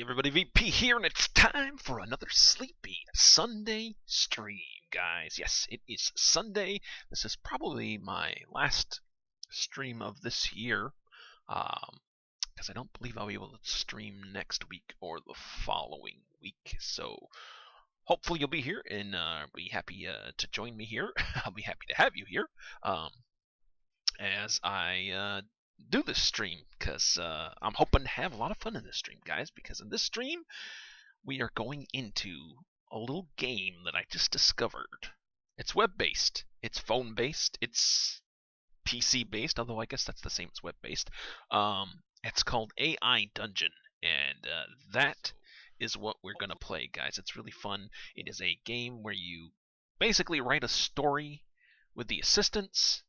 Everybody, VP here, and it's time for another sleepy Sunday stream, guys. Yes, it is Sunday. This is probably my last stream of this year, because I don't believe I'll be able to stream next week or the following week. So hopefully you'll be here and be happy to join me here. I'll be happy to have you here as I do this stream, because I'm hoping to have a lot of fun in this stream, guys, because in this stream we are going into a little game that I just discovered. It's web-based, it's phone-based, it's PC-based, although I guess that's the same as web-based. It's called AI Dungeon, and that is what we're going to play, guys. It's really fun. It is a game where you basically write a story with the assistance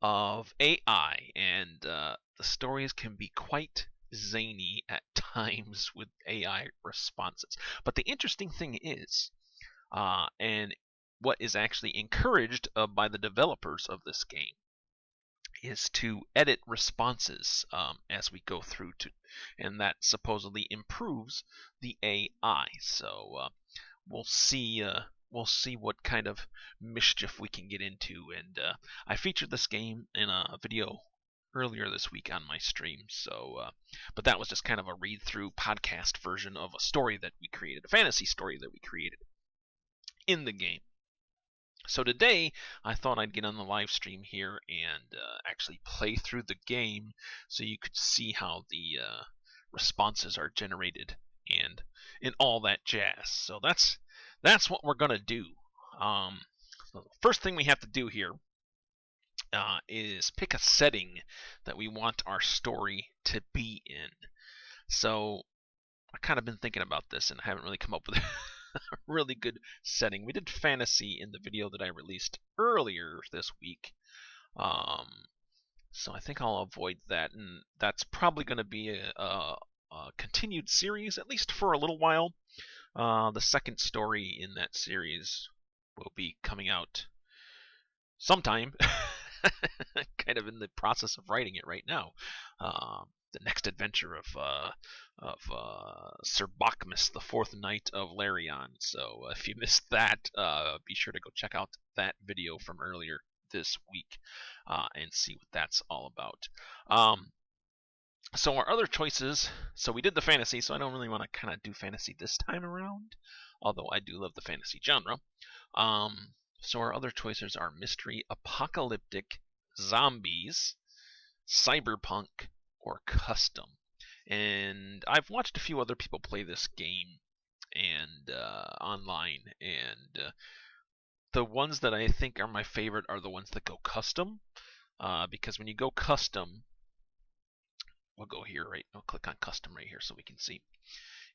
of AI, and the stories can be quite zany at times with AI responses. But the interesting thing is, and what is actually encouraged by the developers of this game, is to edit responses as we go through, and that supposedly improves the AI. So we'll see. We'll see what kind of mischief we can get into. And I featured this game in a video earlier this week on my stream. So, but that was just kind of a read-through podcast version of a story that we created, a fantasy story that we created in the game. So today, I thought I'd get on the live stream here and actually play through the game so you could see how the responses are generated and all that jazz. So that's what we're going to do. So the first thing we have to do here is pick a setting that we want our story to be in. So I've kind of been thinking about this and I haven't really come up with a really good setting. We did fantasy in the video that I released earlier this week. So I think I'll avoid that, and that's probably going to be a continued series, at least for a little while. The second story in that series will be coming out sometime. Kind of in the process of writing it right now. The next adventure of Sir Bacchus, the Fourth Knight of Larion. So if you missed that, be sure to go check out that video from earlier this week and see what that's all about. So our other choices, so we did the fantasy, so I don't really want to kind of do fantasy this time around, although I do love the fantasy genre. So our other choices are mystery, apocalyptic, zombies, cyberpunk, or custom. And I've watched a few other people play this game and online, and the ones that I think are my favorite are the ones that go custom, because when you go custom, we'll go here, right? I'll click on custom right here so we can see.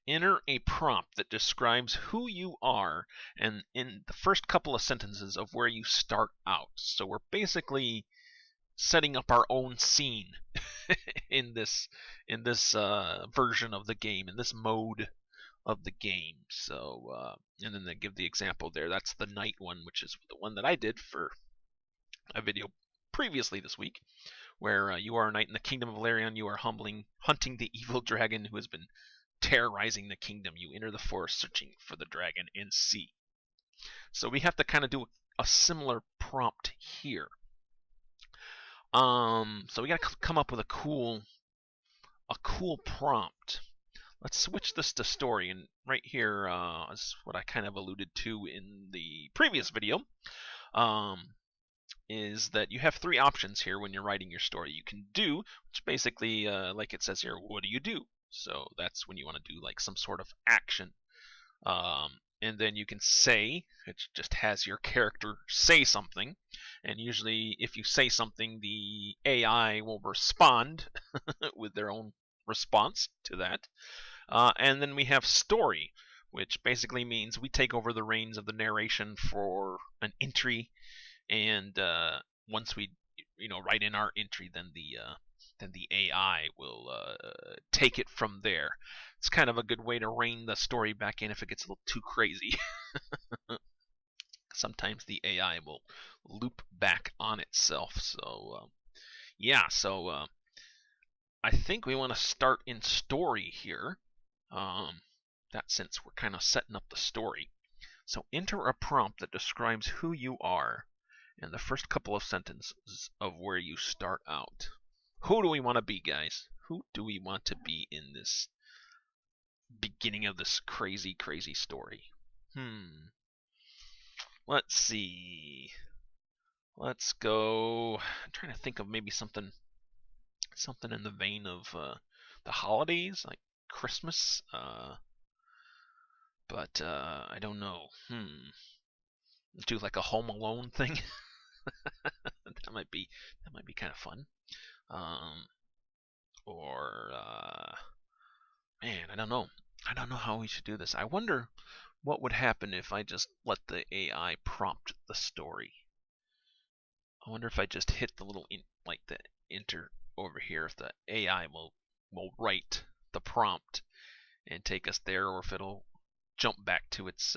Enter a prompt that describes who you are and in the first couple of sentences of where you start out. So we're basically setting up our own scene in this version of the game, in this mode of the game. So and then they give the example there. That's the night one, which is the one that I did for a video previously this week, where you are a knight in the kingdom of Larion. You are hunting the evil dragon who has been terrorizing the kingdom. You enter the forest searching for the dragon and see. So we have to kind of do a similar prompt here. So we got to come up with a cool prompt. Let's switch this to story, and right here is what I kind of alluded to in the previous video. Is that you have three options here when you're writing your story. You can do, which basically, like it says here, what do you do? So that's when you want to do like some sort of action. And then you can say, it just has your character say something. And usually if you say something, the AI will respond with their own response to that. And then we have story, which basically means we take over the reins of the narration for an entry. And once we, write in our entry, then the AI will take it from there. It's kind of a good way to rein the story back in if it gets a little too crazy. Sometimes the AI will loop back on itself. So yeah, so I think we want to start in story here. that since we're kind of setting up the story. So enter a prompt that describes who you are and the first couple of sentences of where you start out. Who do we want to be, guys? Who do we want to be in this beginning of this crazy, crazy story? Let's see. Let's go. I'm trying to think of maybe something in the vein of the holidays, like Christmas. But I don't know. Do like a Home Alone thing. that might be kind of fun. Or man, I don't know. I don't know how we should do this. I wonder what would happen if I just let the AI prompt the story. I wonder if I just hit the little like the enter over here, if the AI will write the prompt and take us there, or if it'll jump back to its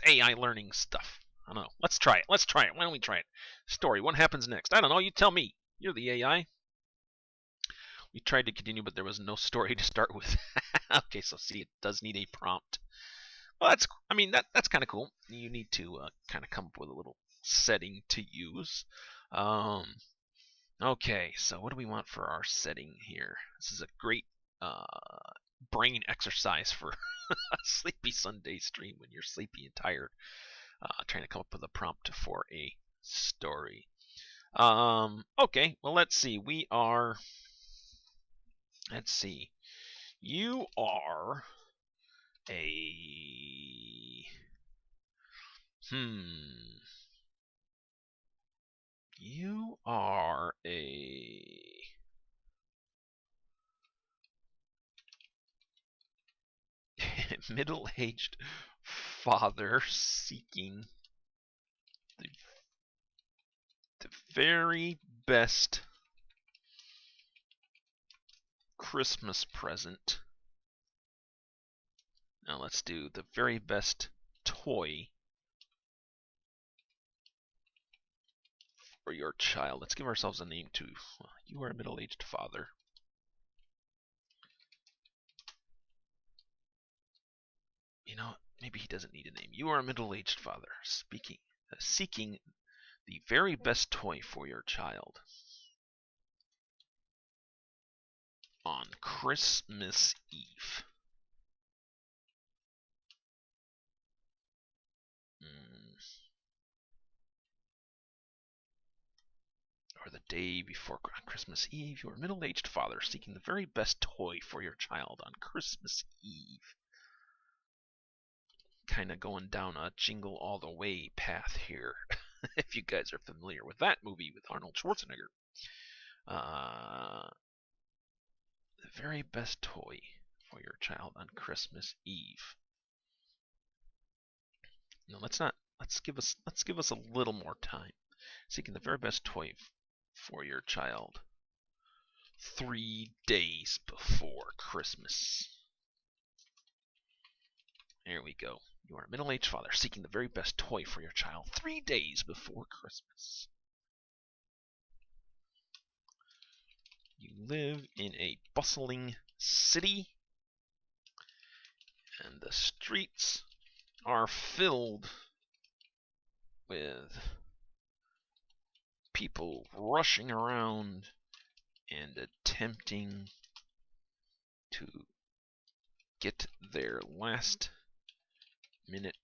AI learning stuff. I don't know. Let's try it. Why don't we try it? Story. What happens next? I don't know. You tell me. You're the AI. We tried to continue, but there was no story to start with. Okay, so see, it does need a prompt. Well, that's kind of cool. You need to kind of come up with a little setting to use. Okay, so what do we want for our setting here? This is a great brain exercise for a sleepy Sunday stream when you're sleepy and tired. Trying to come up with a prompt for a story. Okay, well, let's see. Let's see. You are a You are a middle-aged father seeking the very best Christmas present. Now let's do the very best toy for your child. Let's give ourselves a name too. You are a middle-aged father. You know, maybe he doesn't need a name. You are a middle-aged father seeking the very best toy for your child on Christmas Eve. Or the day before Christmas Eve, you are a middle-aged father seeking the very best toy for your child on Christmas Eve. Kind of going down a Jingle All the Way path here, if you guys are familiar with that movie with Arnold Schwarzenegger. The very best toy for your child on Christmas Eve. No, let's give us a little more time. Seeking the very best toy for your child 3 days before Christmas. There we go. You are a middle-aged father seeking the very best toy for your child 3 days before Christmas. You live in a bustling city, and the streets are filled with people rushing around and attempting to get their last minute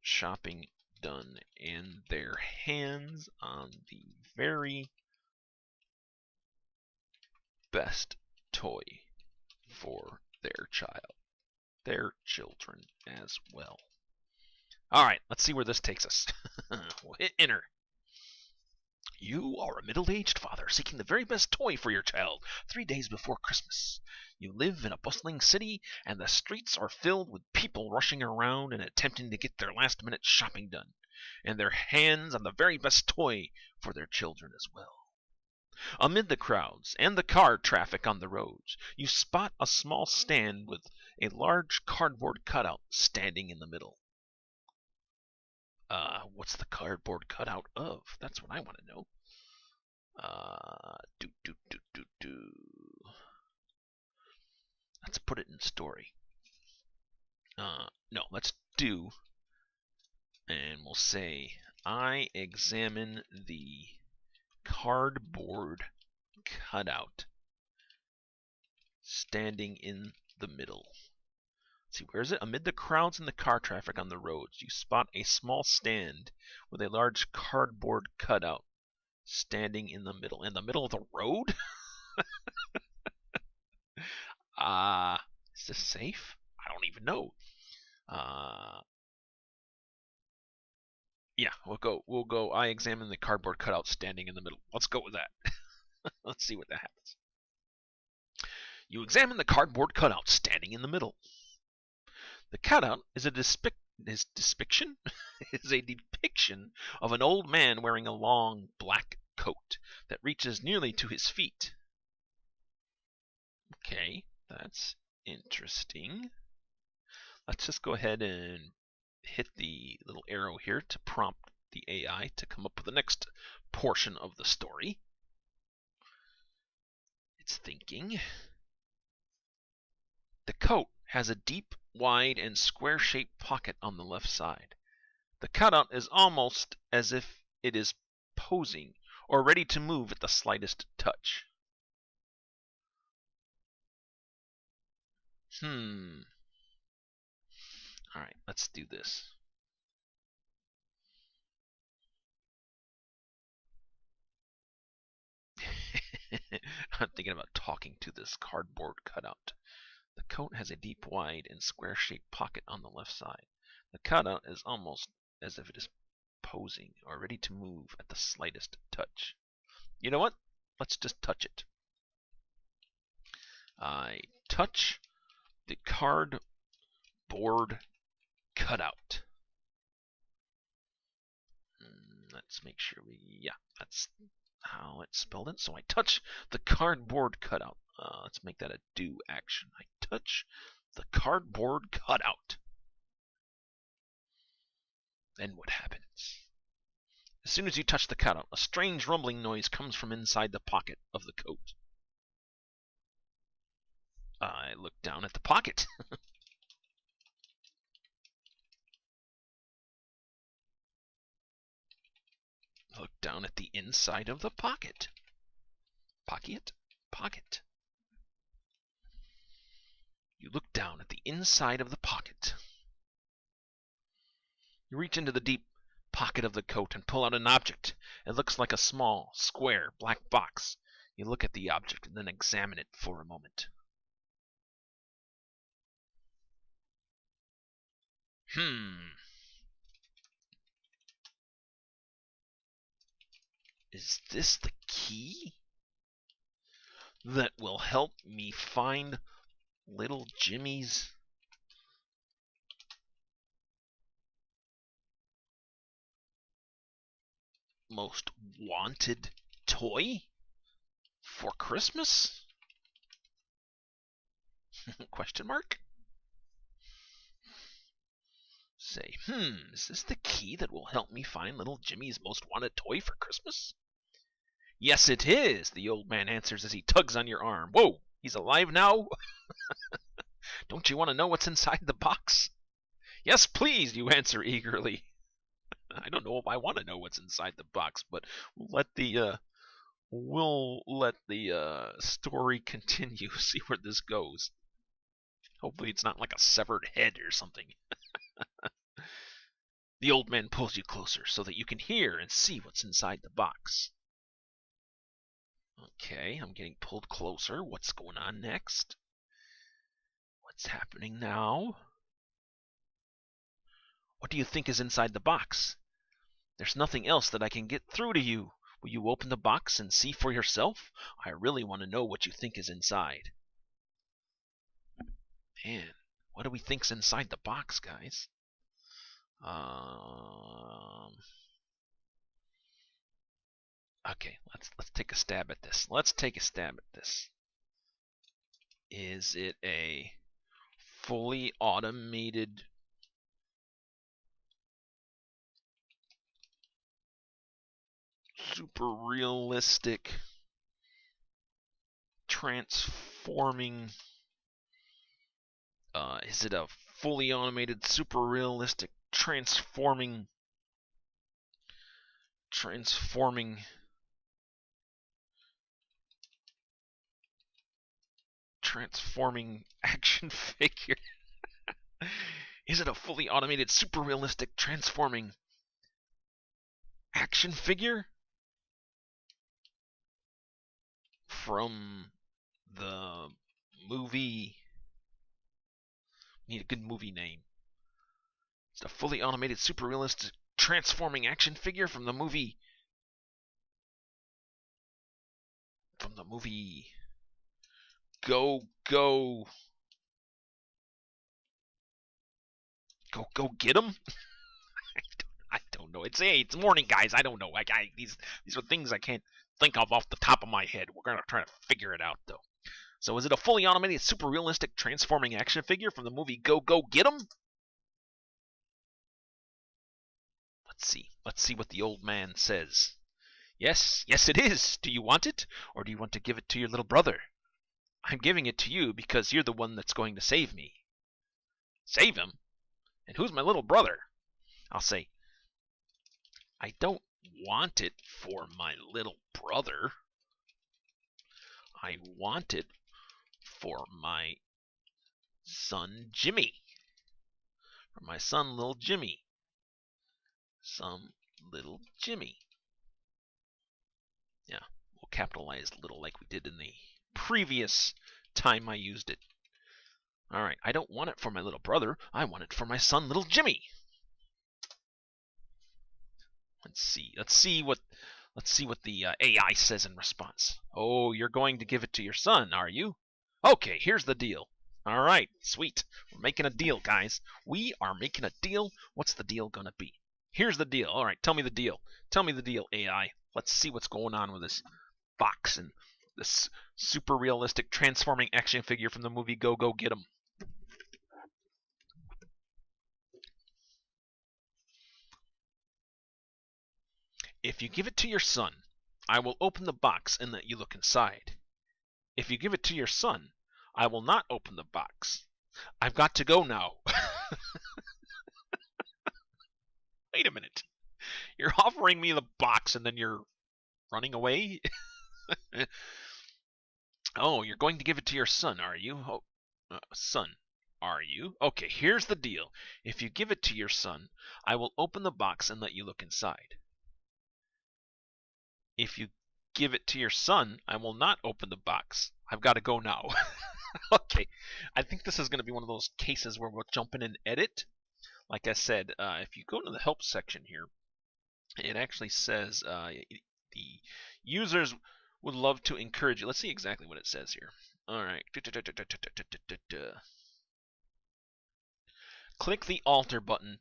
shopping done and their hands on the very best toy for their children as well. Alright, let's see where this takes us. We'll hit enter. You are a middle-aged father seeking the very best toy for your child 3 days before Christmas. You live in a bustling city, and the streets are filled with people rushing around and attempting to get their last-minute shopping done, and their hands on the very best toy for their children as well. Amid the crowds and the car traffic on the roads, you spot a small stand with a large cardboard cutout standing in the middle. What's the cardboard cutout of? That's what I want to know. Let's put it in story. No, let's do, and we'll say, I examine the cardboard cutout standing in the middle. Let's see, where is it? Amid the crowds and the car traffic on the roads, you spot a small stand with a large cardboard cutout standing in the middle. In the middle of the road? Is this safe? I don't even know. Yeah, we'll go. I examine the cardboard cutout standing in the middle. Let's go with that. Let's see what that happens. You examine the cardboard cutout standing in the middle. The cutout is a depiction is a depiction of an old man wearing a long black coat that reaches nearly to his feet. Okay, that's interesting. Let's just go ahead and hit the little arrow here to prompt the AI to come up with the next portion of the story. It's thinking. The coat has a deep, wide, and square-shaped pocket on the left side. The cutout is almost as if it is posing or ready to move at the slightest touch. Alright, let's do this. I'm thinking about talking to this cardboard cutout. The coat has a deep, wide, and square-shaped pocket on the left side. The cutout is almost as if it is posing or ready to move at the slightest touch. You know what? Let's just touch it. I touch the cardboard cutout. Let's make sure that's how it's spelled it. So I touch the cardboard cutout. Let's make that a do action. I touch the cardboard cutout. Then what happens? As soon as you touch the cutout, a strange rumbling noise comes from inside the pocket of the coat. I look down at the pocket. Look down at the inside of the pocket. Pocket. You look down at the inside of the pocket. You reach into the deep pocket of the coat and pull out an object. It looks like a small, square, black box. You look at the object and then examine it for a moment. Is this the key that will help me find little Jimmy's most wanted toy for Christmas? Question mark? Say, is this the key that will help me find little Jimmy's most wanted toy for Christmas? Yes, it is, the old man answers as he tugs on your arm. Whoa, he's alive now? Don't you want to know what's inside the box? Yes, please, you answer eagerly. I don't know if I want to know what's inside the box, but we'll let the story continue. See where this goes. Hopefully, it's not like a severed head or something. The old man pulls you closer so that you can hear and see what's inside the box. Okay, I'm getting pulled closer. What's going on next? What's happening now? What do you think is inside the box? There's nothing else that I can get through to you. Will you open the box and see for yourself? I really want to know what you think is inside. Man, what do we think's inside the box, guys? Okay, let's take a stab at this. Is it a fully automated super realistic transforming Is it a fully automated, super realistic, transforming action figure? Is it a fully automated, super realistic, transforming action figure from the movie? Need a good movie name. It's a fully automated, super realistic, transforming action figure from the movie. Go, go, go, get him. I don't know. It's morning, guys. I don't know. These are things I can't think of off the top of my head. We're gonna try to figure it out though. So is it a fully automated, super realistic, transforming action figure from the movie Go Go Get 'Em? Let's see what the old man says. Yes, yes, it is. Do you want it, or do you want to give it to your little brother? I'm giving it to you because you're the one that's going to save me. Save him? And who's my little brother? I'll say, I don't want it for my little brother. I want it for my son Jimmy. For my son, little Jimmy. Some little Jimmy. Yeah, we'll capitalize little like we did in the previous time I used it. Alright, I don't want it for my little brother. I want it for my son, little Jimmy. Let's see what the AI says in response. Oh, you're going to give it to your son, are you? Okay, here's the deal. All right, sweet. We're making a deal, guys. We are making a deal. What's the deal gonna be? Here's the deal. All right, tell me the deal. Tell me the deal, AI. Let's see what's going on with this box and this super realistic transforming action figure from the movie Go Go Get 'Em. If you give it to your son, I will open the box and let you look inside. If you give it to your son, I will not open the box. I've got to go now. Wait a minute. You're offering me the box and then you're running away? Oh, you're going to give it to your son, are you? Oh, son, are you? Okay, here's the deal. If you give it to your son, I will open the box and let you look inside. If you give it to your son, I will not open the box. I've got to go now. Okay, I think this is going to be one of those cases where we'll jump in and edit. Like I said, if you go to the help section here, it actually says the users would love to encourage you. Let's see exactly what it says here. All right. Click the alter button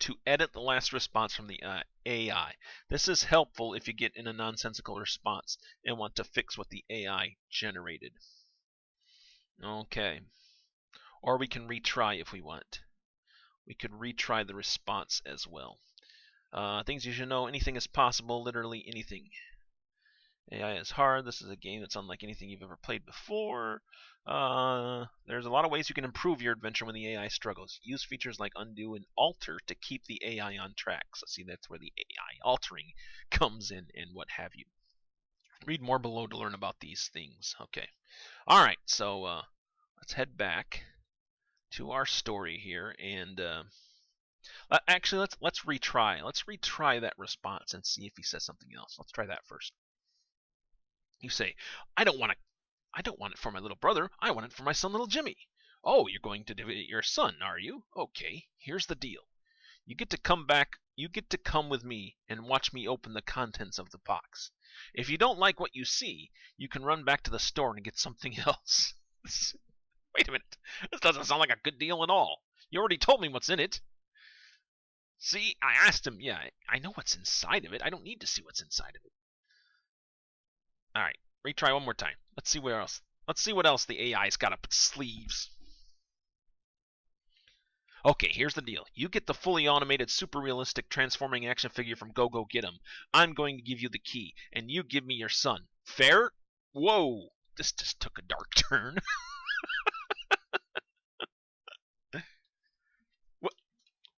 to edit the last response from the AI. This is helpful if you get in a nonsensical response and want to fix what the AI generated. Okay. Or we can retry if we want. We could retry the response as well. Things you should know, anything is possible, literally anything. AI is hard. This is a game that's unlike anything you've ever played before. There's a lot of ways you can improve your adventure when the AI struggles. Use features like undo and alter to keep the AI on track. So see, that's where the AI altering comes in and what have you. Read more below to learn about these things. Okay. All right, so let's head back to our story here, and actually let's retry. Let's retry that response and see if he says something else. Let's try that first. You say, I don't want it for my little brother. I want it for my son, little Jimmy. Oh, you're going to give it your son, are you? Okay, here's the deal. You get to come back. You get to come with me and watch me open the contents of the box. If you don't like what you see, you can run back to the store and get something else. Wait a minute. This doesn't sound like a good deal at all. You already told me what's in it. See, I asked him. Yeah, I know what's inside of it. I don't need to see what's inside of it. All right, retry one more time. Let's see where else. Let's see what else the AI's got up its sleeves. Okay, here's the deal. You get the fully automated, super realistic transforming action figure from Go Go Get 'Em. I'm going to give you the key, and you give me your son. Fair? Whoa, this just took a dark turn.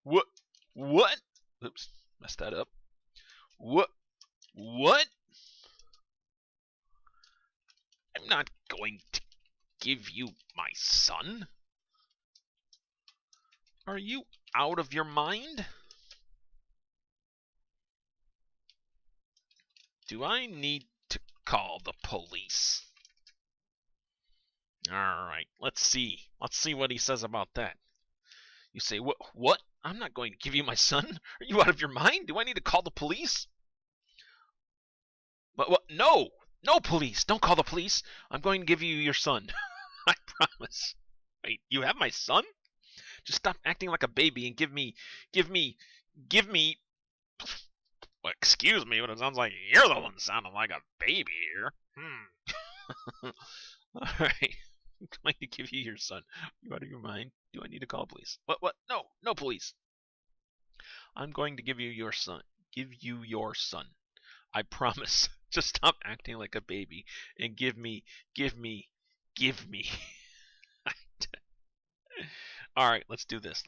What? What? Oops, messed that up. What? What? I'm not going to give you my son. Are you out of your mind? Do I need to call the police? Alright, let's see. Let's see what he says about that. You say, what? What? I'm not going to give you my son. Are you out of your mind? Do I need to call the police? But what? No! No, police! Don't call the police! I'm going to give you your son. I promise. Wait, you have my son? Just stop acting like a baby and give me. Well, excuse me, but it sounds like you're the one sounding like a baby here. Alright. I'm going to give you your son. You out of your mind? Do I need to call police? What? No, no police. I'm going to give you your son. Give you your son. I promise. Just stop acting like a baby and give me. Alright, let's do this.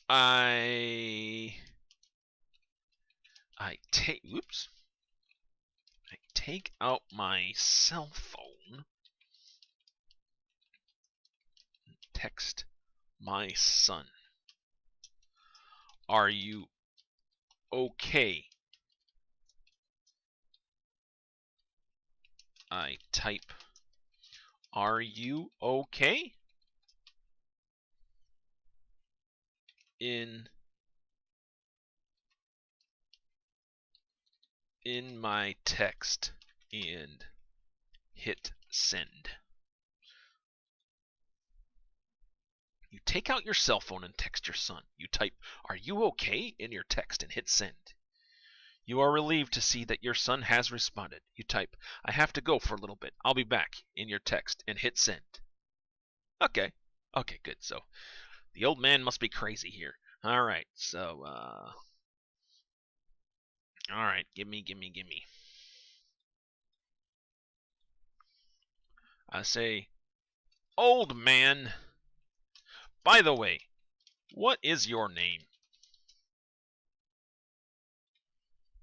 I whoops. I take out my cell phone. Text my son. Are you okay? I type, are you okay? In my text and hit send. You take out your cell phone and text your son. You type, are you okay? In your text and hit send. You are relieved to see that your son has responded. You type, I have to go for a little bit. I'll be back, in your text and hit send. Okay. Okay, good. So the old man must be crazy here. Alright, so alright, gimme. I say, old man, by the way, what is your name?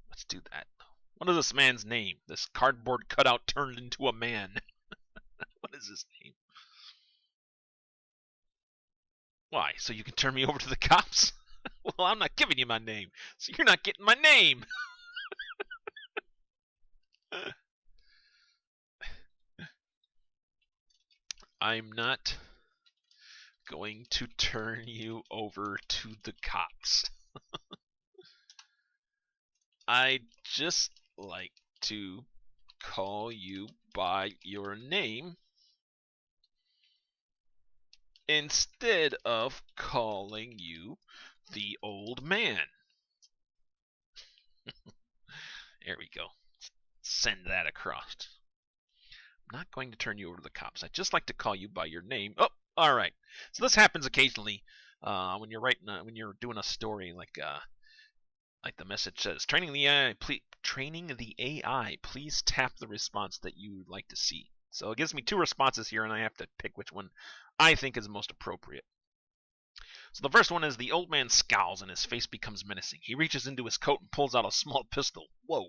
Let's do that. What is this man's name? This cardboard cutout turned into a man. What is his name? Why, so you can turn me over to the cops? Well, I'm not giving you my name, so you're not getting my name. I'm not going to turn you over to the cops. I'd just like to call you by your name instead of calling you the old man. There we go. Send that across. I'm not going to turn you over to the cops. I'd just like to call you by your name. Oh, all right. So this happens occasionally when you're writing, when you're doing a story like the message says, training the AI. Please tap the response that you would like to see. So it gives me two responses here, and I have to pick which one I think is most appropriate. So the first one is, the old man scowls and his face becomes menacing. He reaches into his coat and pulls out a small pistol. Whoa.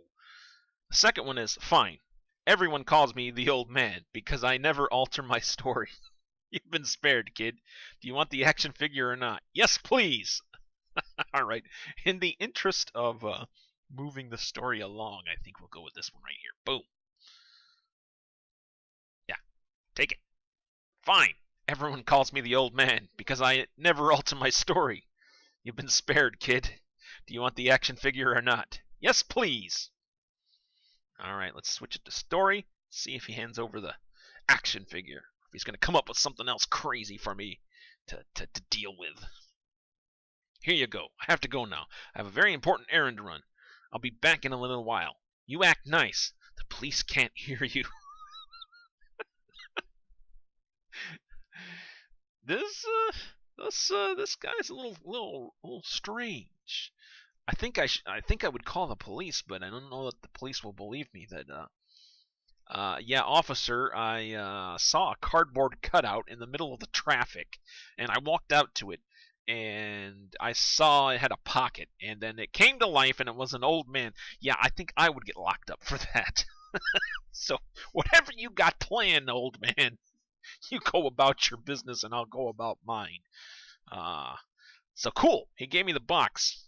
The second one is, fine. Everyone calls me the old man because I never alter my story. You've been spared, kid. Do you want the action figure or not? Yes, please. All right. In the interest of moving the story along, I think we'll go with this one right here. Boom. Yeah, take it. Fine. Everyone calls me the old man because I never alter my story. You've been spared, kid. Do you want the action figure or not? Yes, please. All right, let's switch it to story. See if he hands over the action figure. If he's going to come up with something else crazy for me to deal with. Here you go. I have to go now. I have a very important errand to run. I'll be back in a little while. You act nice. The police can't hear you. This guy's a little strange. I think I would call the police, but I don't know that the police will believe me that Yeah, officer, I saw a cardboard cutout in the middle of the traffic, and I walked out to it, and I saw it had a pocket, and then it came to life, and it was an old man. Yeah, I think I would get locked up for that. So, whatever you got planned, old man, you go about your business, and I'll go about mine. Uh, so cool. He gave me the box.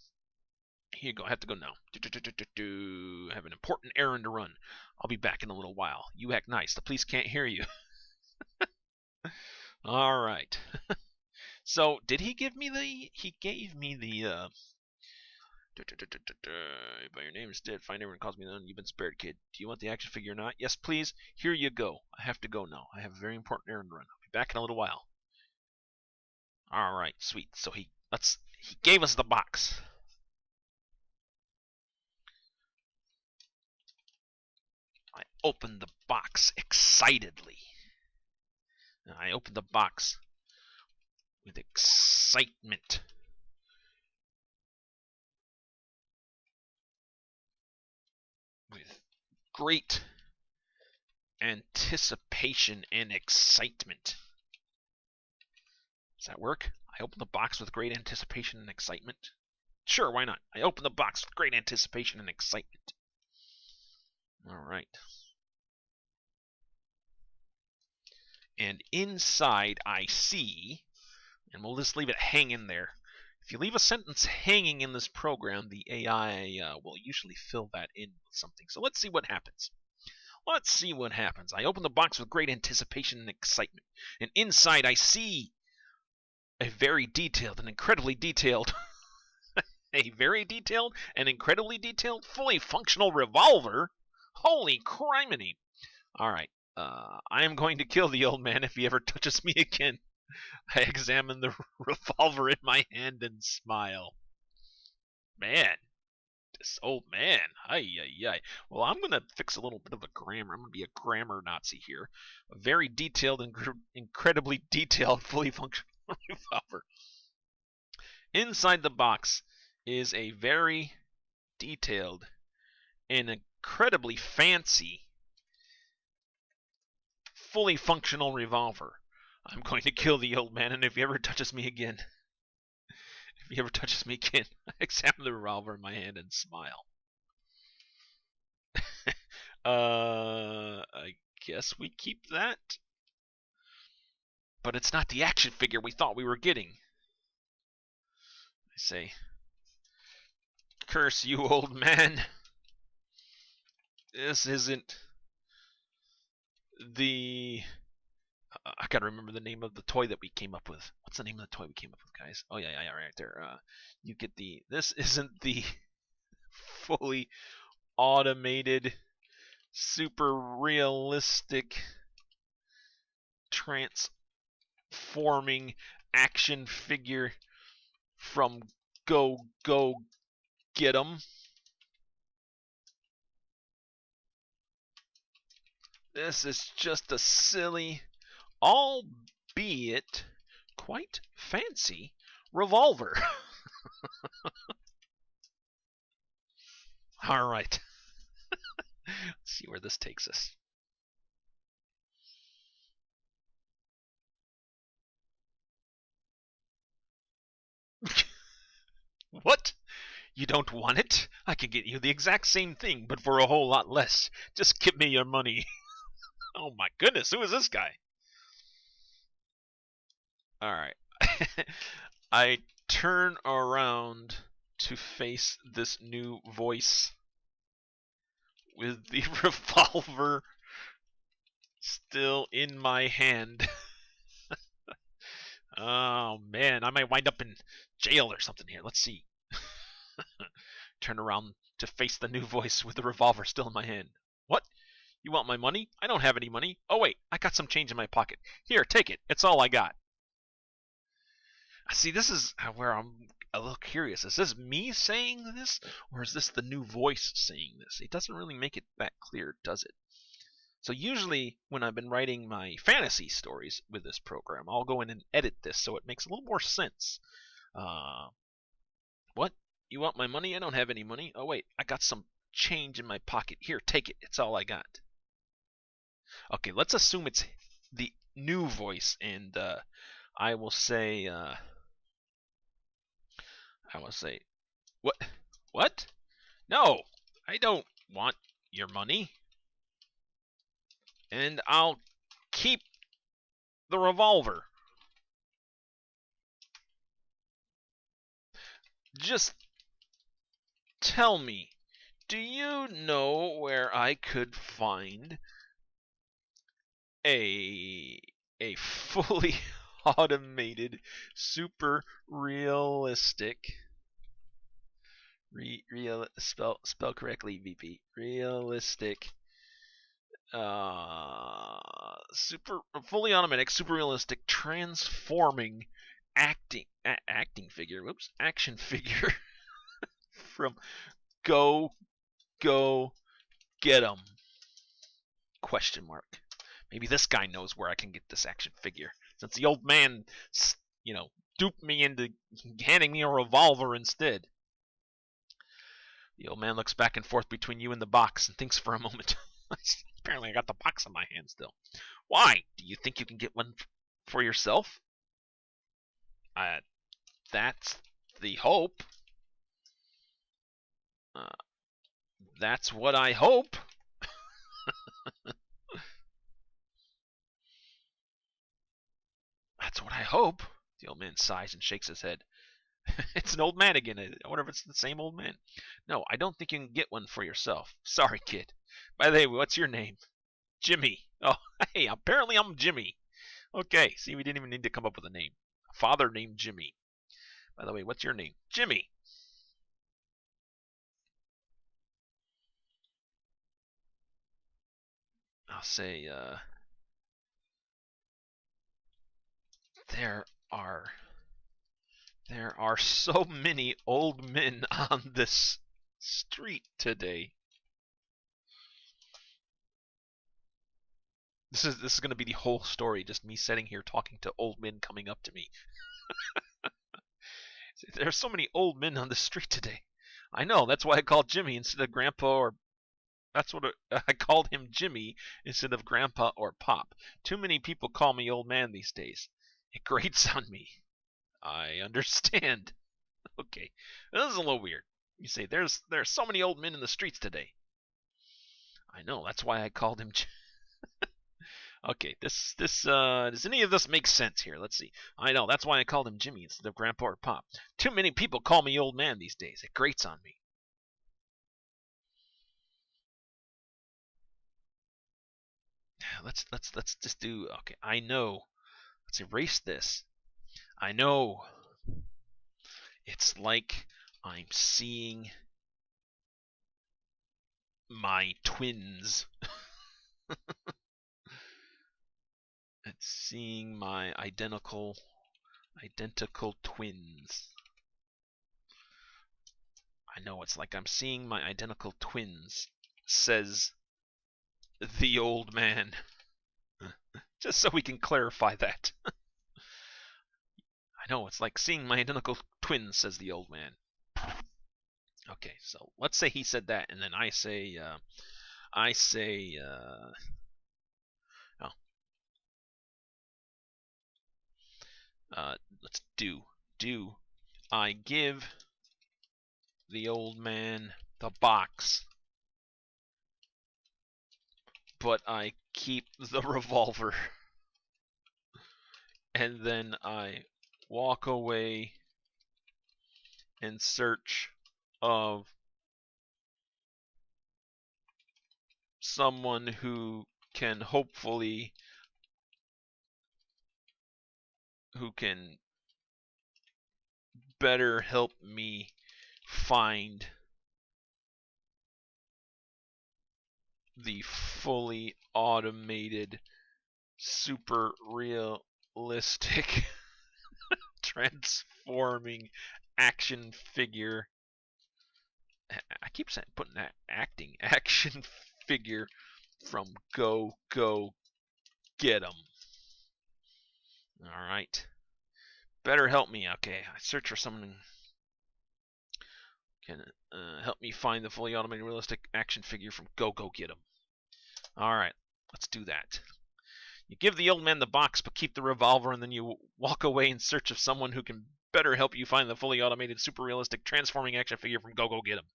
Here you go. I have to go now. I have an important errand to run. I'll be back in a little while. You act nice. The police can't hear you. All right. So, did he give me the? He gave me the. By your name instead. Find everyone calls me none. You've been spared, kid. Do you want the action figure or not? Yes, please. Here you go. I have to go now. I have a very important errand to run. I'll be back in a little while. All right, sweet. So he gave us the box. I opened the box excitedly. I opened the box with excitement. With great anticipation and excitement. Does that work? I opened the box with great anticipation and excitement. Sure, why not? I opened the box with great anticipation and excitement. All right. And inside I see, and we'll just leave it hanging there. If you leave a sentence hanging in this program, the AI will usually fill that in with something. So let's see what happens. Let's see what happens. I open the box with great anticipation and excitement, and inside I see a very detailed and incredibly detailed, a very detailed and incredibly detailed, fully functional revolver. Holy criminy! All right. I am going to kill the old man if he ever touches me again. I examine the revolver in my hand and smile. Man, this old man. Ay, ay, ay. Well, I'm going to fix a little bit of a grammar. I'm going to be a grammar Nazi here. A very detailed and incredibly detailed, fully functional revolver. Inside the box is a very detailed and incredibly fancy fully functional revolver. I'm going to kill the old man, and if he ever touches me again, I examine the revolver in my hand and smile. I guess we keep that. But it's not the action figure we thought we were getting. I say, curse you, old man. This isn't the I gotta remember the name of the toy that we came up with. What's the name of the toy we came up with, guys? Oh yeah, right there. You get the. This isn't the fully automated, super realistic, transforming action figure from Go Go Get 'em. This is just a silly, albeit quite fancy, revolver. All right. Let's see where this takes us. What? You don't want it? I can get you the exact same thing, but for a whole lot less. Just give me your money. Oh my goodness, who is this guy? Alright. I turn around to face this new voice with the revolver still in my hand. Oh man, I might wind up in jail or something here. Let's see. Turn around to face the new voice with the revolver still in my hand. What? You want my money? I don't have any money. Oh wait, I got some change in my pocket. Here, take it. It's all I got. See, this is where I'm a little curious. Is this me saying this, or is this the new voice saying this? It doesn't really make it that clear, does it? So usually when I've been writing my fantasy stories with this program, I'll go in and edit this so it makes a little more sense. What? You want my money? I don't have any money. Oh wait, I got some change in my pocket. Here, take it. It's all I got. Okay, let's assume it's the new voice, and I will say, I will say, what? What? No, I don't want your money, and I'll keep the revolver. Just tell me, do you know where I could find a a fully automated, super realistic spell correctly, VP. Realistic, super fully automatic, super realistic, transforming acting figure. Whoops, action figure from Go Go Get 'em? Question mark. Maybe this guy knows where I can get this action figure, since the old man, you know, duped me into handing me a revolver instead. The old man looks back and forth between you and the box and thinks for a moment. Apparently, I got the box in my hand still. Why? Do you think you can get one for yourself? Uh, that's the hope. Uh, that's what I hope. That's what I hope. The old man sighs and shakes his head. It's an old man again. I wonder if it's the same old man. No, I don't think you can get one for yourself. Sorry, kid. By the way, what's your name? Jimmy. Oh, hey, apparently I'm Jimmy. Okay, see, we didn't even need to come up with a name. A father named Jimmy. By the way, what's your name? Jimmy. I'll say, there are there are so many old men on this street today. This is going to be the whole story, just me sitting here talking to old men coming up to me. There are so many old men on the street today. I know, that's why I called Jimmy instead of Grandpa or that's what I called him Jimmy instead of Grandpa or Pop. Too many people call me old man these days. It grates on me. I understand. Okay, this is a little weird. You say there's so many old men in the streets today. I know, that's why I called him. Okay, this does any of this make sense here? Let's see. I know, that's why I called him Jimmy instead of Grandpa or Pop. Too many people call me old man these days. It grates on me. Let's just do. Okay, I know. Let's erase this. I know. It's like I'm seeing my twins. It's seeing my identical twins. I know, it's like I'm seeing my identical twins, says the old man. Just so we can clarify that. I know, it's like seeing my identical twins, says the old man. Okay, so let's say he said that, and then I say, oh, let's do. I give the old man the box, but I keep the revolver. And then I walk away in search of someone can hopefully who can better help me find the fully automated, super realistic, transforming action figure. I keep saying putting that acting action figure from Go Go Get 'em. All right, better help me. Okay, I search for someone who can help me find the fully automated, realistic action figure from Go Go Get 'em. All right, Let's do that. You give the old man the box, but keep the revolver, and then you walk away in search of someone who can better help you find the fully automated, super realistic, transforming action figure from Go Go Get 'em.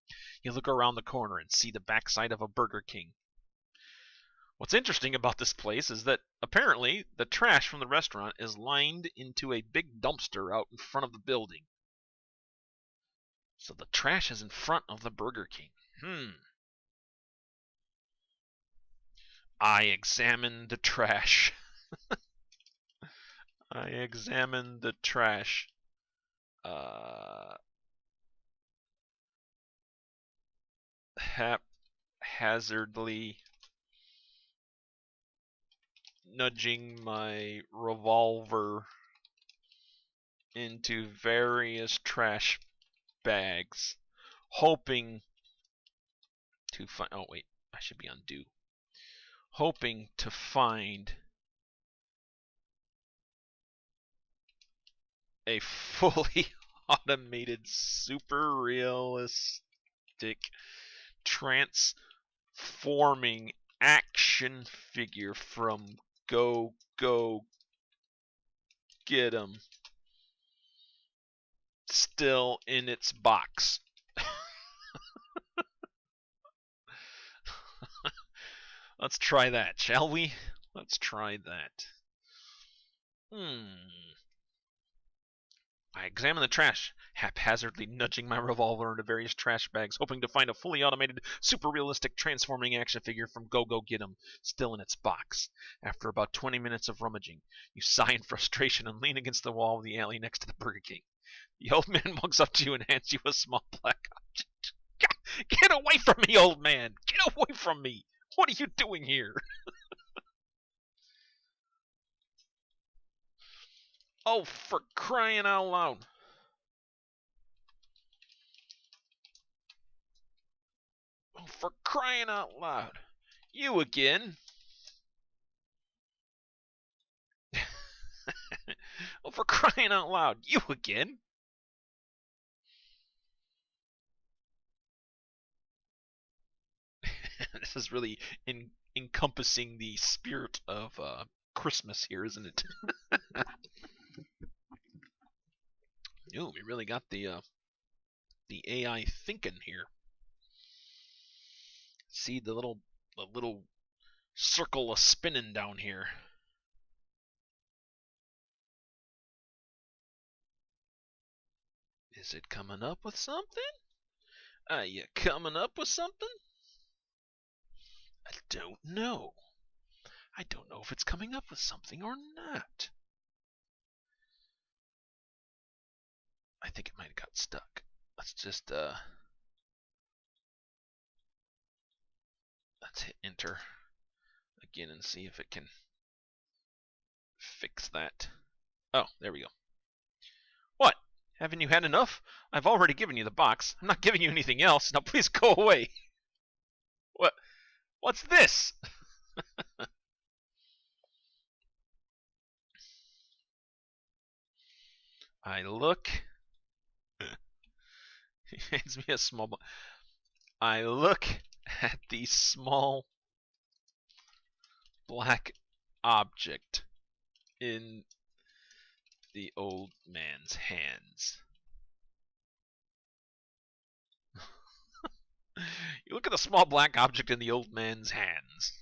You look around the corner and see the backside of a Burger King. What's interesting about this place is that apparently the trash from the restaurant is lined into a big dumpster out in front of the building. So the trash is in front of the Burger King. I examine the trash. I examine the trash. Haphazardly nudging my revolver into various trash bags, hoping to find. Oh, wait, I should be on do. Hoping to find a fully automated, super realistic, transforming action figure from Go Go Get 'em, still in its box. Let's try that, shall we? Let's try that. I examine the trash, haphazardly nudging my revolver into various trash bags, hoping to find a fully automated, super realistic transforming action figure from Go Go Get 'em, still in its box. After about 20 minutes of rummaging, you sigh in frustration and lean against the wall of the alley next to the Burger King. The old man walks up to you and hands you a small black object. Get away from me, old man! Get away from me! What are you doing here? Oh, for crying out loud. Oh, for crying out loud. You again? Oh, for crying out loud. You again? This is really encompassing the spirit of Christmas here, isn't it? Ooh, we really got the AI thinking here. See the little circle of spinning down here. Is it coming up with something? Are you coming up with something? I don't know. I don't know if it's coming up with something or not. I think it might have got stuck. Let's just let's hit enter again and see if it can fix that. Oh, there we go. What? Haven't you had enough? I've already given you the box. I'm not giving you anything else. Now please go away. What? What's this? I look. He hands me a small. I look at the small black object in the old man's hands. You look at the small black object in the old man's hands.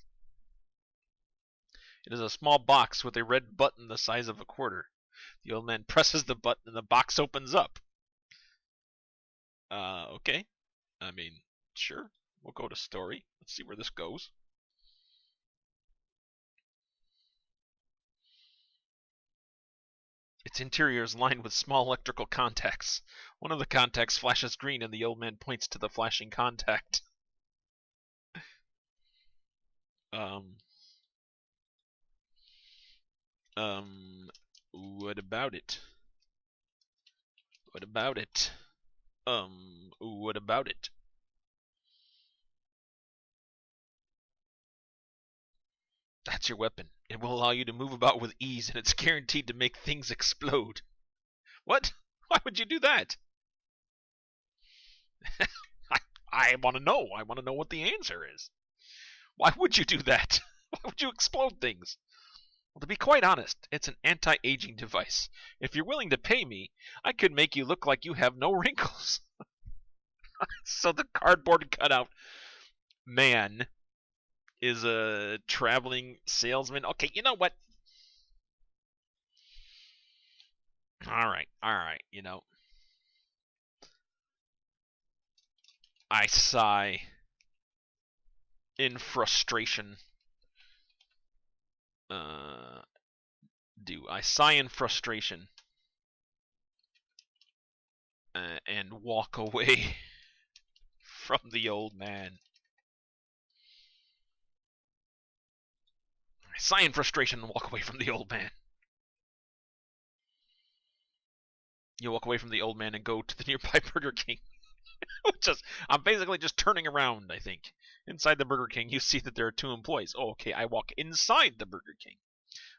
It is a small box with a red button the size of a quarter. The old man presses the button and the box opens up. Okay. I mean, sure. We'll go to story. Let's see where this goes. Its interior is lined with small electrical contacts. One of the contacts flashes green and the old man points to the flashing contact. What about it? What about it? What about it? That's your weapon. It will allow you to move about with ease, and it's guaranteed to make things explode. What? Why would you do that? I want to know. I want to know what the answer is. Why would you do that? Why would you explode things? Well, to be quite honest, it's an anti-aging device. If you're willing to pay me, I could make you look like you have no wrinkles. So the cardboard cutout man is a traveling salesman. Okay, you know what? All right. I sigh in frustration. I sigh in frustration and walk away from the old man. I sigh in frustration and walk away from the old man. You walk away from the old man and go to the nearby Burger King. I'm basically just turning around, I think. Inside the Burger King, you see that there are two employees. Oh, okay, I walk inside the Burger King.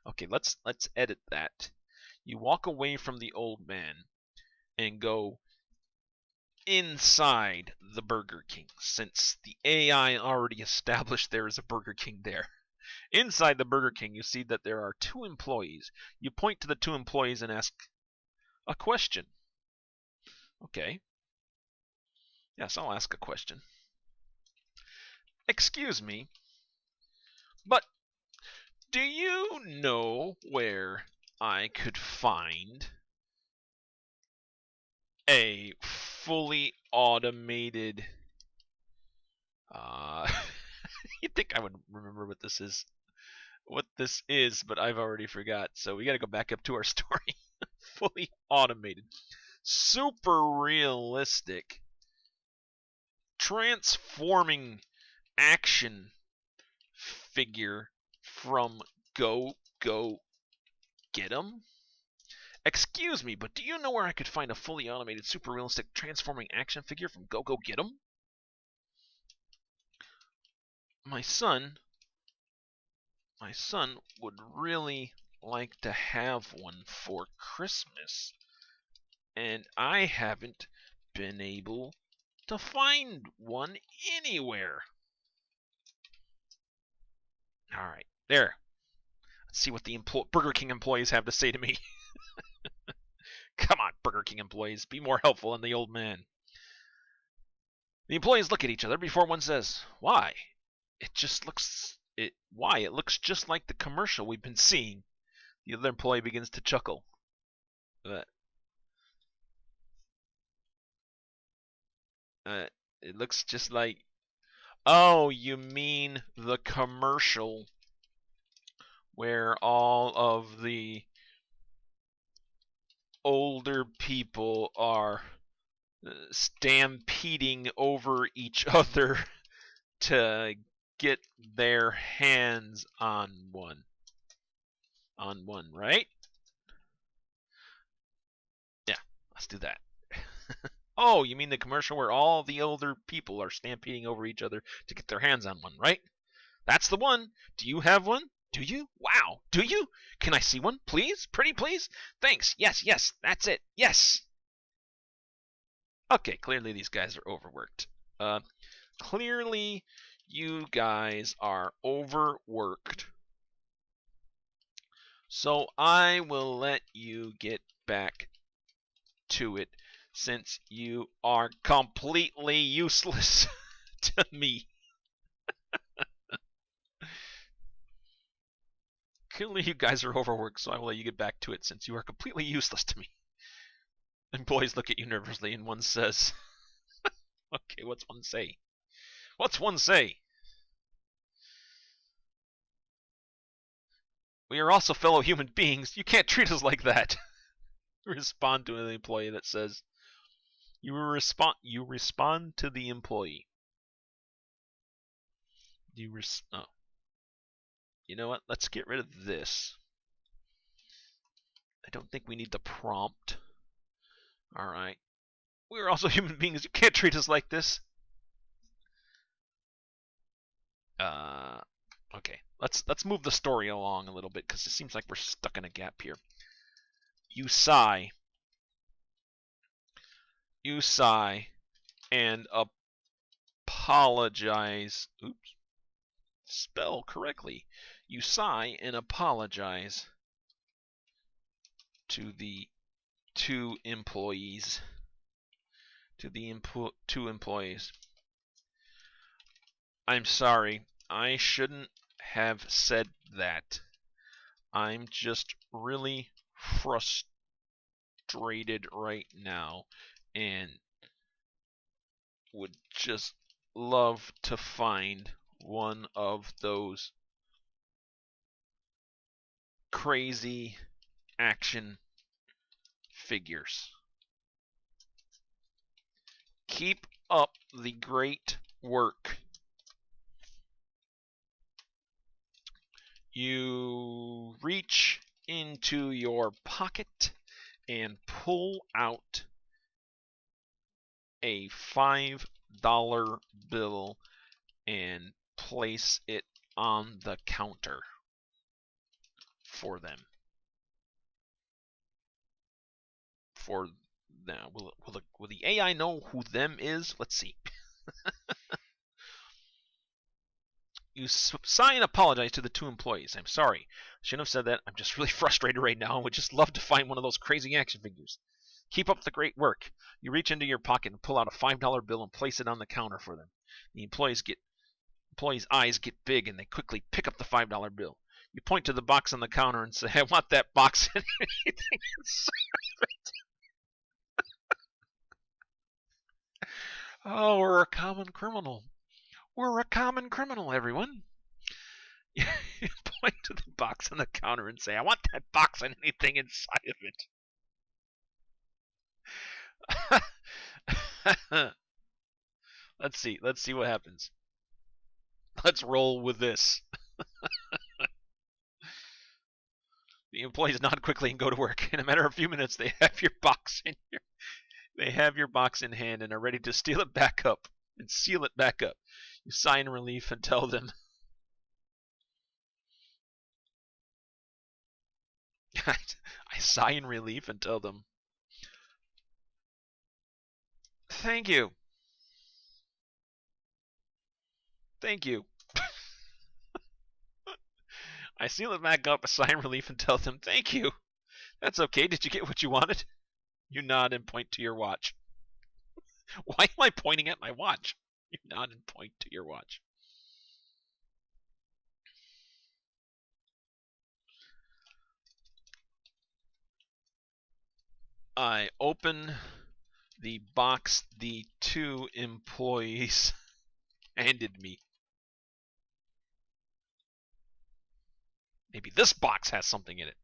Okay, let's edit that. You walk away from the old man and go inside the Burger King, since the AI already established there is a Burger King there. Inside the Burger King, you see that there are two employees. You point to the two employees and ask a question. Okay. Yes, I'll ask a question. Excuse me, but do you know where I could find a fully automated you'd think I would remember what this is, but I've already forgot, so we gotta go back up to our story. Fully automated, super realistic, transforming action figure from Go Get 'em? Excuse me, but do you know where I could find a fully automated, super realistic, transforming action figure from Go Get 'em? My son would really like to have one for Christmas, and I haven't been able to find one anywhere. All right, there. Let's see what the Burger King employees have to say to me. Come on, Burger King employees, be more helpful than the old man. The employees look at each other before one says, "Why? It looks just like the commercial we've been seeing." The other employee begins to chuckle. Uh, it looks just like. Oh, you mean the commercial where all of the older people are stampeding over each other to get their hands on one. Right? Yeah, let's do that. Oh, you mean the commercial where all the older people are stampeding over each other to get their hands on one, right? That's the one. Do you have one? Do you? Wow. Do you? Can I see one, please? Pretty please? Thanks. Yes. That's it. Yes. Okay, clearly these guys are overworked. Clearly you guys are overworked. So I will let you get back to it, since you are completely useless to me. Clearly you guys are overworked, so I will let you get back to it, since you are completely useless to me. Employees look at you nervously, and one says, okay, what's one say? What's one say? We are also fellow human beings. You can't treat us like that. Respond to an employee that says, you respond to the employee. Oh. You know what? Let's get rid of this. I don't think we need the prompt. Alright. We're also human beings. You can't treat us like this. Okay. Let's move the story along a little bit, because it seems like we're stuck in a gap here. You sigh and apologize. Oops. spell correctly. You sigh and apologize to the two employees. Two employees. I'm sorry. I shouldn't have said that. I'm just really frustrated right now and would just love to find one of those crazy action figures. Keep up the great work. You reach into your pocket and pull out a $5 bill and place it on the counter for them. For now, will the AI know who them is? Let's see. You sigh and apologize to the two employees. I'm sorry. I shouldn't have said that. I'm just really frustrated right now and would just love to find one of those crazy action figures. Keep up the great work. You reach into your pocket and pull out a $5 bill and place it on the counter for them. The employees' eyes get big and they quickly pick up the $5 bill. You point to the box on the counter and say, I want that box and anything inside of it. Oh, we're a common criminal. We're a common criminal, everyone. You point to the box on the counter and say, I want that box and anything inside of it. Let's see what happens. Let's roll with this. The employees nod quickly and go to work. In a matter of a few minutes, they have your box in hand and are ready to steal it back up and seal it back up. You sigh in relief and tell them, I sigh in relief and tell them, thank you. Thank you. I seal it back up, a sigh in relief, and tell them, thank you. That's okay. Did you get what you wanted? You nod and point to your watch. Why am I pointing at my watch? You nod and point to your watch. I open the box the two employees handed me. Maybe this box has something in it.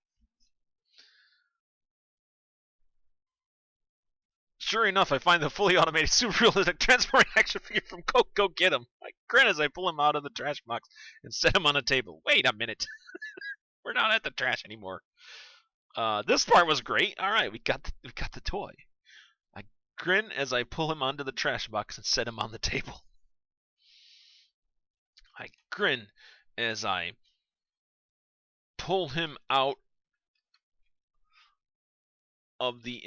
Sure enough, I find the fully automated super realistic transporting action figure from Coke. Go get him. I grin as I pull him out of the trash box and set him on a table. Wait a minute. We're not at the trash anymore. This part was great. All right, we got the toy. I grin as I pull him onto the trash box and set him on the table. I grin as I pull him out of the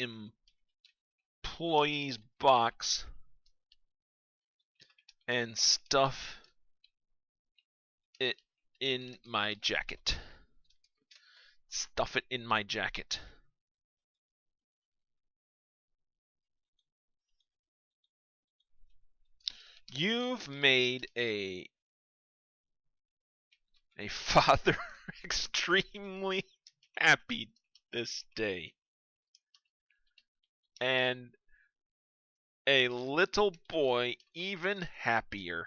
employee's box and stuff it in my jacket. Stuff it in my jacket. You've made a father extremely happy this day. And a little boy even happier.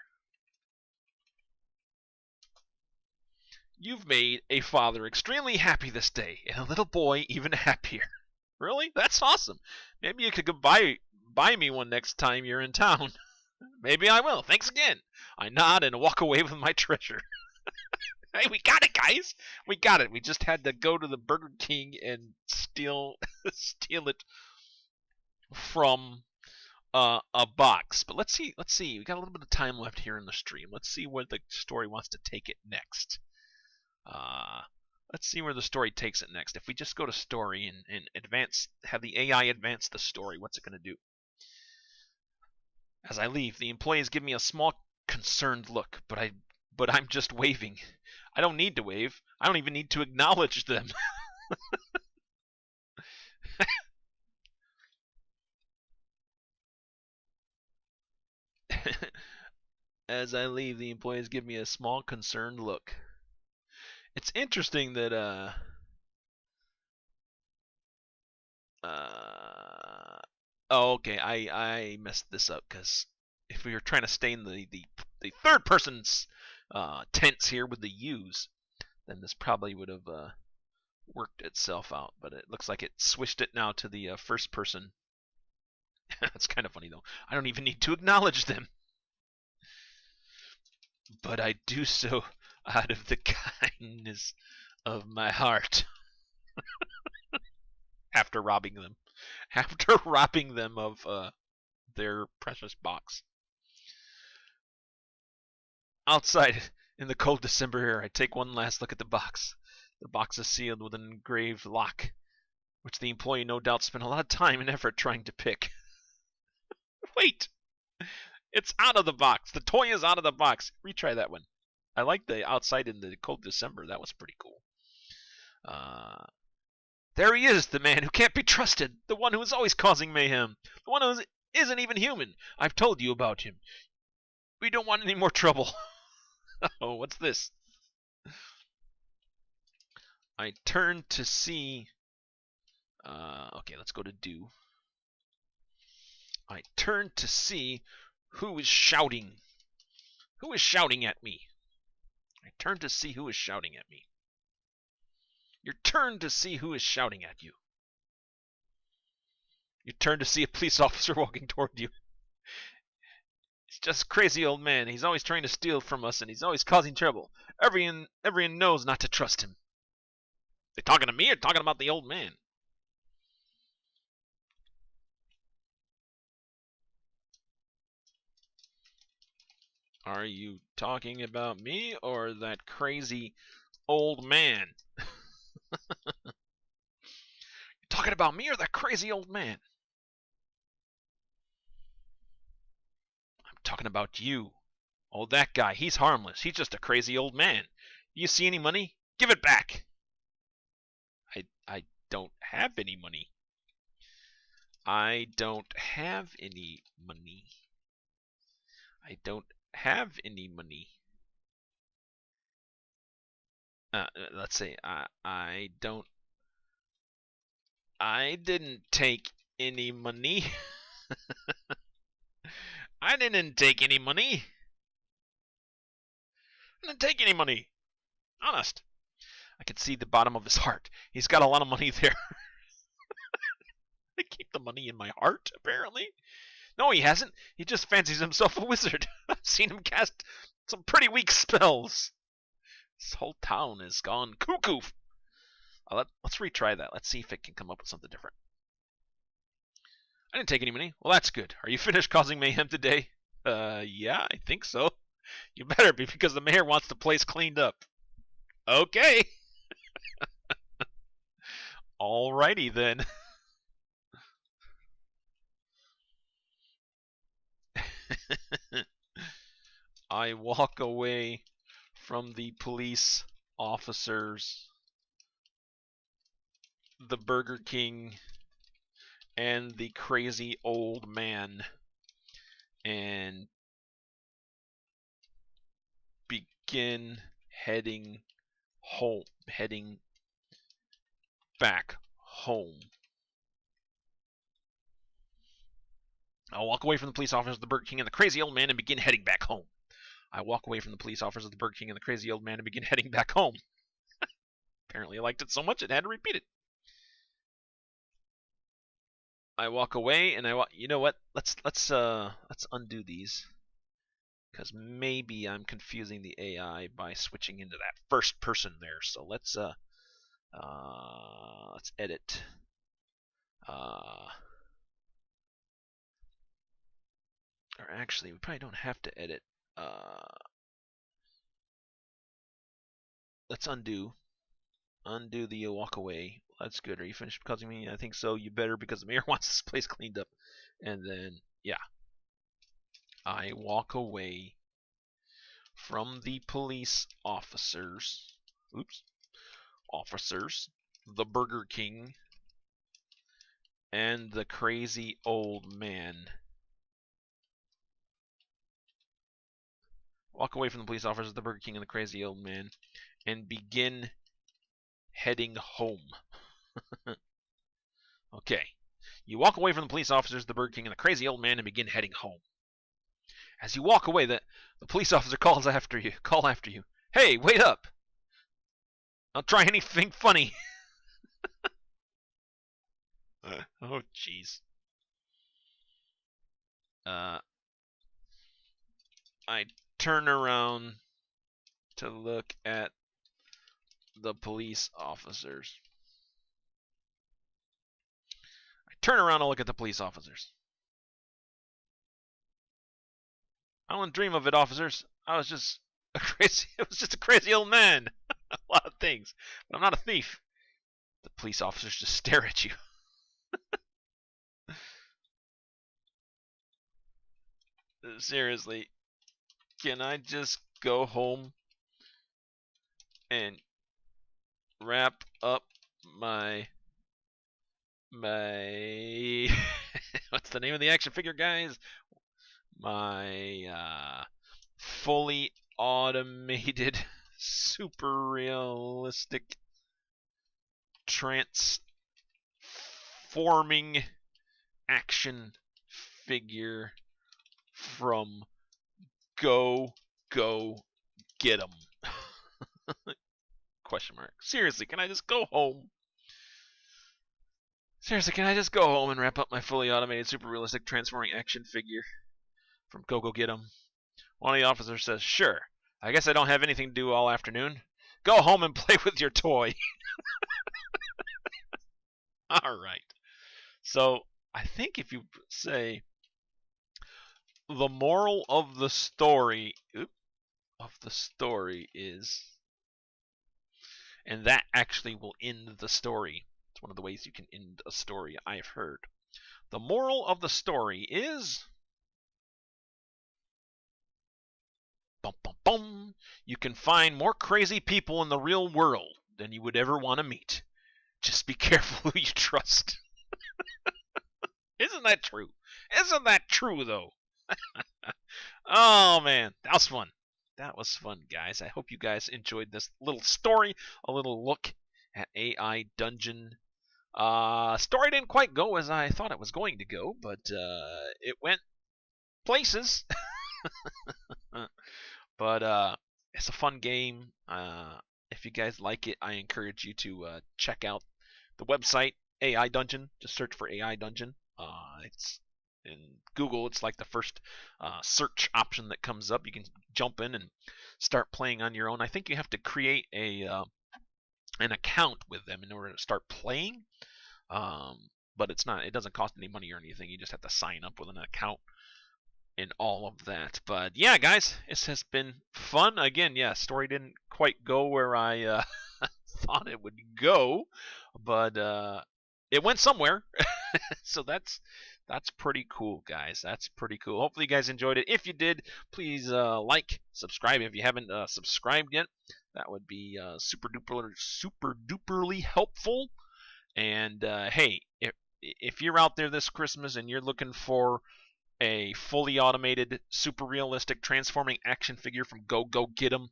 You've made a father extremely happy this day, and a little boy even happier. Really? That's awesome. Maybe you could go buy me one next time you're in town. Maybe I will. Thanks again. I nod and walk away with my treasure. Hey, we got it, guys. We got it. We just had to go to the Burger King and steal it from a box. But let's see. We got a little bit of time left here in the stream. Let's see where the story wants to take it next. Let's see where the story takes it next. If we just go to story and advance, have the AI advance the story, what's it going to do? As I leave, the employees give me a small concerned look, but I but I'm just waving. I don't need to wave. I don't even need to acknowledge them. As I leave, the employees give me a small concerned look. It's interesting that uh oh, okay, I messed this up because if we were trying to stay in the third person's tense here with the U's, then this probably would have worked itself out. But it looks like it switched it now to the first person. That's kind of funny though. I don't even need to acknowledge them, but I do so out of the kindness of my heart. After robbing them, after robbing them of their precious box. Outside, in the cold December air, I take one last look at the box. The box is sealed with an engraved lock, which the employee no doubt spent a lot of time and effort trying to pick. Wait! It's out of the box! The toy is out of the box! Retry that one. I like the outside in the cold December. That was pretty cool. Uh, there he is, the man who can't be trusted. The one who is always causing mayhem. The one who isn't even human. I've told you about him. We don't want any more trouble. Oh, what's this? I turn to see. Okay, let's go to do. I turn to see who is shouting. Who is shouting at me? I turn to see who is shouting at me. You turn to see who is shouting at you. You turn to see a police officer walking toward you. He's just a crazy old man. He's always trying to steal from us, and he's always causing trouble. Everyone knows not to trust him. They talking to me or talking about the old man? Are you talking about me or that crazy old man? You talking about me or that crazy old man? I'm talking about you. Oh, that guy, he's harmless. He's just a crazy old man. You see any money? Give it back. I don't have any money. I don't have any money. I don't have any money. Let's say I don't. I didn't take any money. I didn't take any money. I didn't take any money. Honest. I could see the bottom of his heart. He's got a lot of money there. I keep the money in my heart, apparently. No, he hasn't. He just fancies himself a wizard. I've seen him cast some pretty weak spells. This whole town has gone cuckoo. Let's retry that. Let's see if it can come up with something different. I didn't take any money. Well, that's good. Are you finished causing mayhem today? Yeah, I think so. You better be, because the mayor wants the place cleaned up. Okay. Alrighty then. I walk away from the police officers, the Burger King, and the crazy old man, and begin heading back home. I'll walk away from the police officers, the Burger King, and the crazy old man and begin heading back home. I walk away from the police officers, the Burger King, and the crazy old man and begin heading back home. Apparently I liked it so much it had to repeat it. I walk away and you know what? Let's undo these, because maybe I'm confusing the AI by switching into that first person there. So let's edit. Or actually, we probably don't have to edit. Let's undo. Undo the walk away. That's good. Are you finished causing me? I think so. You better, because the mayor wants this place cleaned up. And then, yeah. I walk away from the police officers. Oops. Officers. The Burger King. And the crazy old man. Walk away from the police officers, the Burger King, and the crazy old man, and begin heading home. Okay. You walk away from the police officers, the Burger King, and the crazy old man, and begin heading home. As you walk away, the police officer calls after you. Hey, wait up! Don't try anything funny. Oh, jeez. I turn around to look at the police officers. I wouldn't dream of it, officers. It was just a crazy old man. A lot of things. But I'm not a thief. The police officers just stare at you. Seriously, can I just go home and wrap up my what's the name of the action figure, guys? My fully automated, super realistic transforming action figure from Go Get 'em. Question mark. Seriously, can I just go home? And wrap up my fully automated, super realistic transforming action figure from Go Get 'em? One of the officers says, "Sure. I guess I don't have anything to do all afternoon. Go home and play with your toy." All right. So I think if you say the moral of the story is, and that actually will end the story. It's one of the ways you can end a story, I've heard. The moral of the story is, bum, bum, bum, you can find more crazy people in the real world than you would ever want to meet. Just be careful who you trust. Isn't that true? Isn't that true, though? Oh, man. That was fun. That was fun, guys. I hope you guys enjoyed this little story, a little look at AI Dungeon. Story didn't quite go as I thought it was going to go, but it went places. But it's a fun game. If you guys like it, I encourage you to check out the website AI Dungeon. Just search for AI Dungeon. It's in Google. It's like the first search option that comes up. You can jump in and start playing on your own. I think you have to create an account with them in order to start playing. But it's not. It doesn't cost any money or anything. You just have to sign up with an account and all of that. But yeah, guys, this has been fun. Again, yeah, story didn't quite go where I thought it would go, but it went somewhere. So that's pretty cool, guys. That's pretty cool. Hopefully, you guys enjoyed it. If you did, please like, subscribe. If you haven't subscribed yet, that would be super duperly helpful. And hey, if you're out there this Christmas and you're looking for a fully automated, super realistic transforming action figure from Go Get 'em,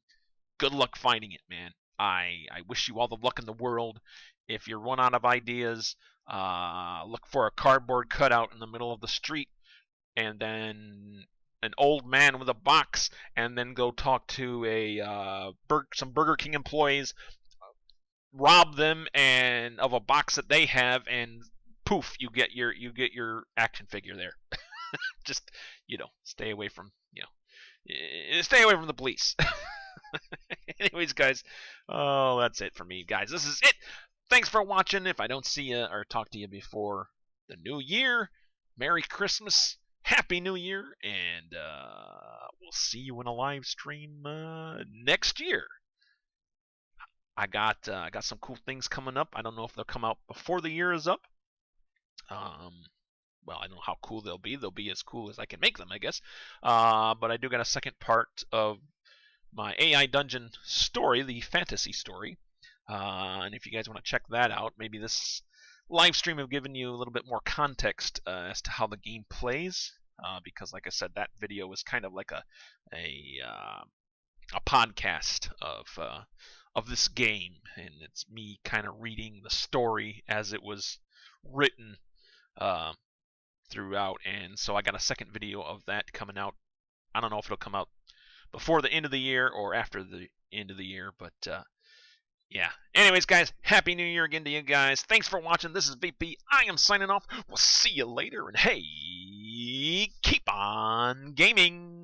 good luck finding it, man. I wish you all the luck in the world. If you run out of ideas, look for a cardboard cutout in the middle of the street, and then an old man with a box, and then go talk to some Burger King employees, rob them and of a box that they have, and poof, you get your action figure there. Just stay away from the police. Anyways, guys, that's it for me, guys. This is it. Thanks for watching. If I don't see you or talk to you before the new year, Merry Christmas, Happy New Year, and we'll see you in a live stream next year. I got some cool things coming up. I don't know if they'll come out before the year is up. Well, I don't know how cool they'll be. They'll be as cool as I can make them, I guess. But I do got a second part of my AI dungeon story, the fantasy story. And if you guys want to check that out, maybe this live stream have given you a little bit more context as to how the game plays. Because, like I said, that video was kind of like a podcast of this game, and it's me kind of reading the story as it was written uh, throughout. And so I got a second video of that coming out. I don't know if it'll come out before the end of the year or after the end of the year, but yeah. Anyways, guys, Happy New Year again to you guys. Thanks for watching. This is VP. I am signing off. We'll see you later, and hey, keep on gaming.